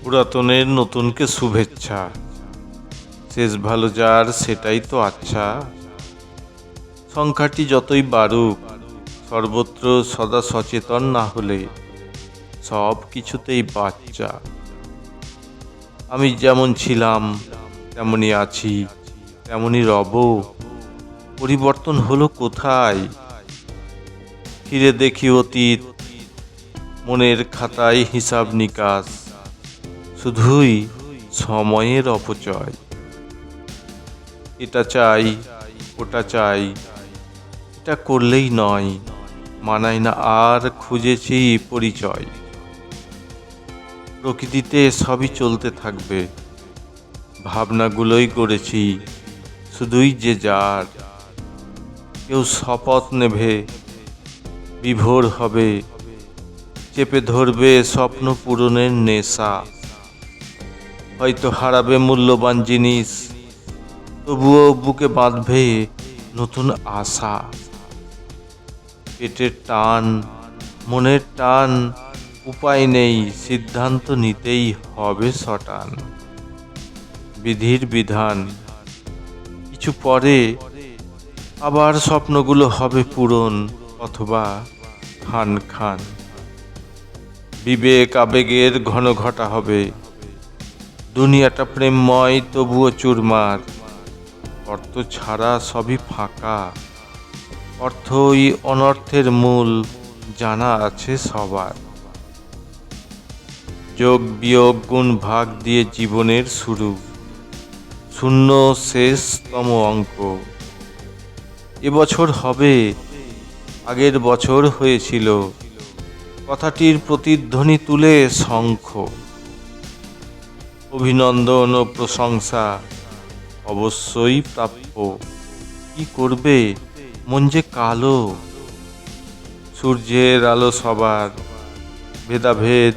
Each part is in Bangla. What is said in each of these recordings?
পুরাতনের নতুনকে শুভেচ্ছা। শেষ ভালো যার সেটাই তো আচ্ছা। সংখ্যাটি যতই বাড়ুক, সর্বত্র সদা সচেতন না হলে সব কিছুতেই বাচ্চা। আমি যেমন ছিলাম তেমনই আছি, তেমনই রব। পরিবর্তন হলো কোথায়? ফিরে দেখি অতীত, মনের খাতায় হিসাব নিকাশ, শুধুই সময়ের অপচয়। এটা চাই, ওটা চাই, এটা করলেই নয়, মানায় না আর খুঁজেছি পরিচয়। প্রকৃতিতে সবই চলতে থাকবে, ভাবনাগুলোই গড়েছি শুধুই যে যার। কেউ শপথ নেবে, বিভোর হবে, চেপে ধরবে স্বপ্ন পূরণের নেশা। হয়তো হারাবে মূল্যবান জিনিস, তবুও বুকে বাঁধবে নতুন আশা। পেটের টান, মনের টান, উপায় নেই, সিদ্ধান্ত নিতেই হবে সটান। বিধির বিধান, কিছু পরে আবার স্বপ্নগুলো হবে পূরণ, অথবা খান খান। বিবেক আবেগের ঘন ঘটা হবে, দুনিয়াটা প্রেমময় তবুও চুরমার। অর্থ ছাড়া সবই ফাঁকা, অর্থই অনর্থের মূল, জানা আছে সবার। যোগ বিয়োগ গুণ ভাগ দিয়ে জীবনের শুরু, শূন্য শেষতম অঙ্ক। এবছর হবে, আগের বছর হয়েছিল, কথাটির প্রতিধ্বনি তুলে শঙ্খ। অভিনন্দন ও প্রশংসা অবশ্যই প্রাপ্য। কি করবে, মন যে কালো। সূর্যের আলো সবার, ভেদাভেদ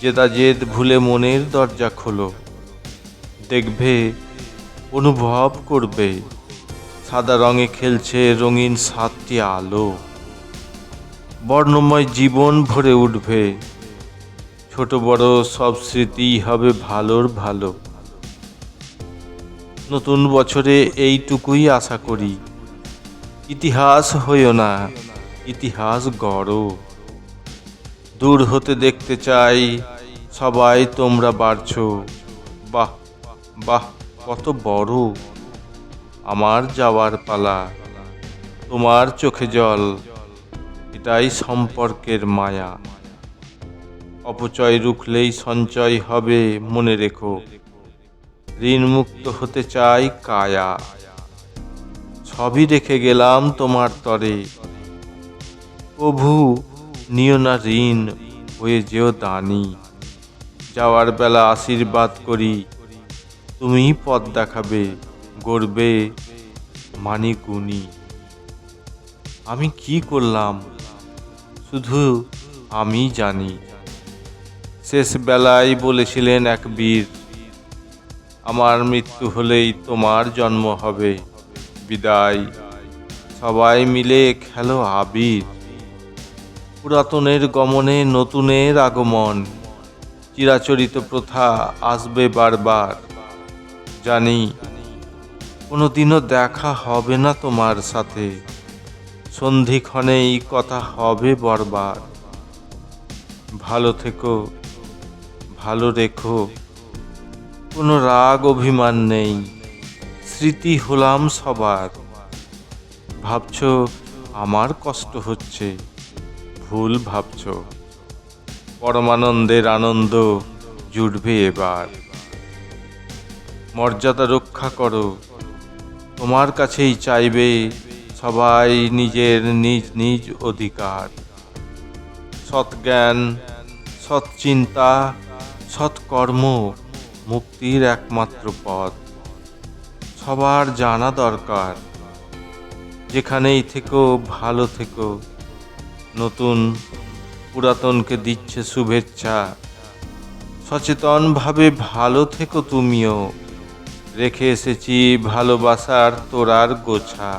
জেদাজেদ ভুলে মনের দরজা খোলো। দেখবে, অনুভব করবে, সাদা রঙে খেলছে রঙিন 7টি আলো। বর্ণময় জীবন ভরে উঠবে, ছোট বড় সব স্মৃতি হবে ভালোর ভালো। নতুন বছরে এইটুকুই আশা করি, ইতিহাস হইও না, ইতিহাস গড়ো। দূর হতে দেখতে চাই সবাই তোমরা বাড়ছো। বাহ বাহ, কত বড়। আমার যাওয়ার পালা, তোমার চোখে জল, এটাই সম্পর্কের মায়া। অপচয় রুখলেই সঞ্চয় হবে, মনে রেখো। ঋণ মুক্ত হতে চাই কায়া, সবই রেখে গেলাম তোমার তরে। প্রভু, নিও না ঋণ, হয়ে যেও দানি। যাওয়ার বেলা আশীর্বাদ করি, তুমিই পথ দেখাবে, গড়বে মানি গুণী। আমি কি করলাম শুধু আমি জানি। শেষ বেলায় বলেছিলেন এক বীর, আমার মৃত্যু হলেই তোমার জন্ম হবে। বিদায়, সবাই মিলে খেলো আবির। পুরাতনের গমনে নতুনের আগমন, চিরাচরিত প্রথা আসবে বারবার। জানি কোনোদিনও দেখা হবে না তোমার সাথে, সন্ধিক্ষণেই কথা হবে বরবার। ভালো থেকো, ভালো রেখো, কোনো রাগ অভিমান নেই, স্মৃতি হলাম সবার। ভাবছো আমার কষ্ট হচ্ছে, ভুল ভাবছো, পরমানন্দের আনন্দ জুটবে এবার। মর্যাদা রক্ষা করো, তোমার কাছেই চাইবে সবাই নিজের নিজ নিজ অধিকার। সৎ জ্ঞান, সৎ চিন্তা, সৎকর্ম মুক্তির একমাত্র পথ। সবার জানা দরকার, যেখানেই থেকো ভালো থেকো। নতুন পুরাতনকে দিচ্ছে শুভেচ্ছা, সচেতনভাবে ভালো থেকো তুমিও। রেখে এসেছি ভালোবাসার তোড়ার গোছা।